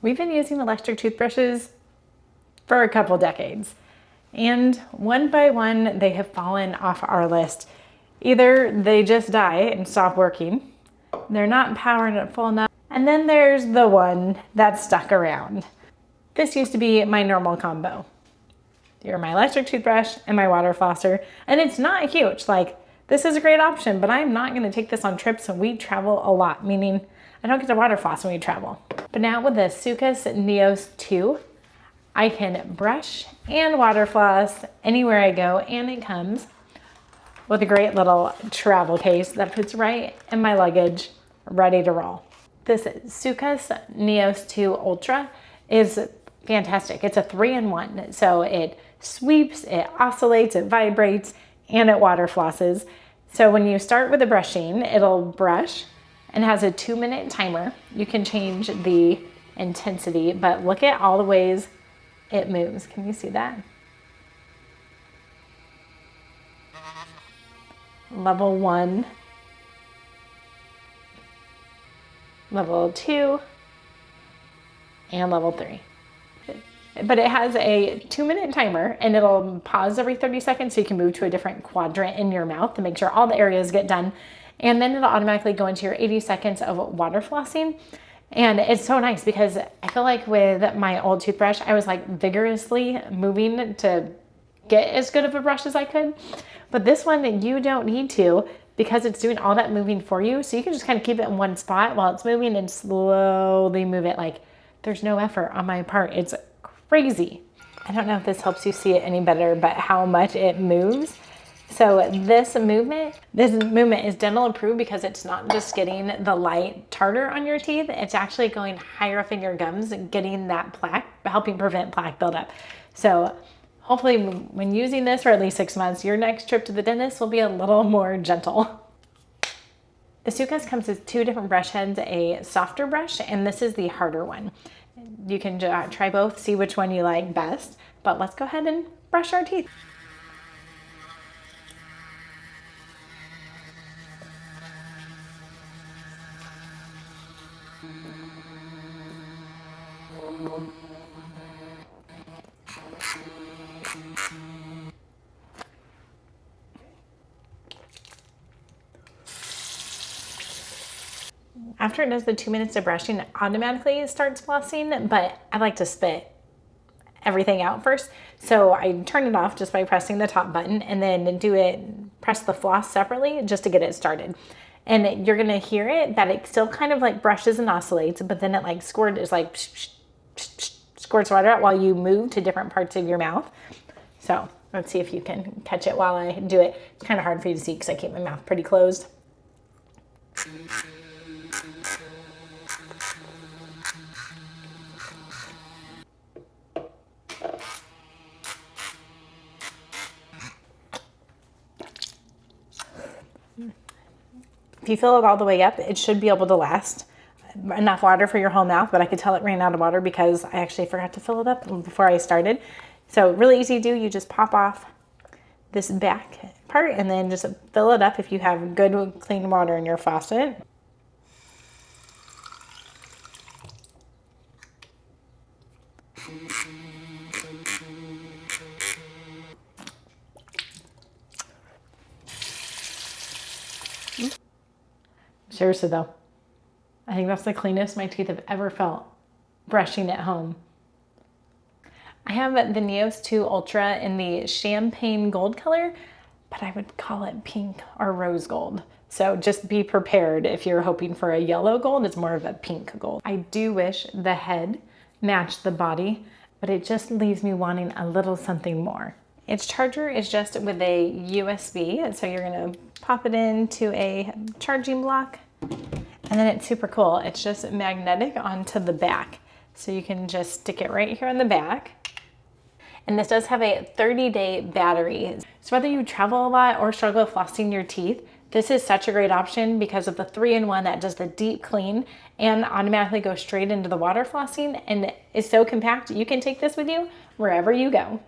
We've been using electric toothbrushes for a couple decades, and one by one they have fallen off our list. Either they just die and stop working, they're not powerful enough, and then there's the one that's stuck around. This used to be my normal combo. You're my electric toothbrush and my water flosser, and it's not huge. Like, this is a great option, but I'm not gonna take this on trips, and we travel a lot, meaning I don't get to water floss when we travel. But now with the Soocas NEOS II, I can brush and water floss anywhere I go, and it comes with a great little travel case that fits right in my luggage, ready to roll. This Soocas NEOS II Ultra is fantastic. It's a 3-in-1, so it sweeps, it oscillates, it vibrates, and it water flosses. So when you start with the brushing, it'll brush and has a 2-minute timer. You can change the intensity, but look at all the ways it moves. Can you see that? Level 1, level 2, and level 3. But it has a 2-minute timer, and it'll pause every 30 seconds so you can move to a different quadrant in your mouth to make sure all the areas get done. And then it'll automatically go into your 80 seconds of water flossing. And it's so nice because I feel like with my old toothbrush, I was like vigorously moving to get as good of a brush as I could. But this one, you don't need to, because it's doing all that moving for you. So you can just kind of keep it in one spot while it's moving and slowly move it. Like, there's no effort on my part. It's crazy. I don't know if this helps you see it any better, but how much it moves. So this movement is dental approved because it's not just getting the light tartar on your teeth. It's actually going higher up in your gums and getting that plaque, helping prevent plaque buildup. So hopefully when using this for at least 6 months, your next trip to the dentist will be a little more gentle. The Soocas comes with 2 different brush heads, a softer brush, and this is the harder one. You can try both, see which one you like best, but let's go ahead and brush our teeth. After it does the 2 minutes of brushing, it automatically starts flossing, but I like to spit everything out first. So I turn it off just by pressing the top button, and then press the floss separately just to get it started. And you're gonna hear it, that it still kind of like brushes and oscillates, but then it like squirts water out while you move to different parts of your mouth. So let's see if you can catch it while I do it. It's kind of hard for you to see because I keep my mouth pretty closed. If you fill it all the way up, it should be able to last enough water for your whole mouth, but I could tell it ran out of water because I actually forgot to fill it up before I started. So really easy to do. You just pop off this back part and then just fill it up if you have good clean water in your faucet. Seriously though, I think that's the cleanest my teeth have ever felt brushing at home. I have the NEOS II Ultra in the champagne gold color, but I would call it pink or rose gold. So just be prepared if you're hoping for a yellow gold, it's more of a pink gold. I do wish the head matched the body, but it just leaves me wanting a little something more. Its charger is just with a USB, so you're gonna pop it into a charging block, and then it's super cool. It's just magnetic onto the back. So you can just stick it right here on the back. And this does have a 30-day battery. So whether you travel a lot or struggle with flossing your teeth, this is such a great option because of the 3-in-1 that does the deep clean and automatically goes straight into the water flossing, and is so compact, you can take this with you wherever you go.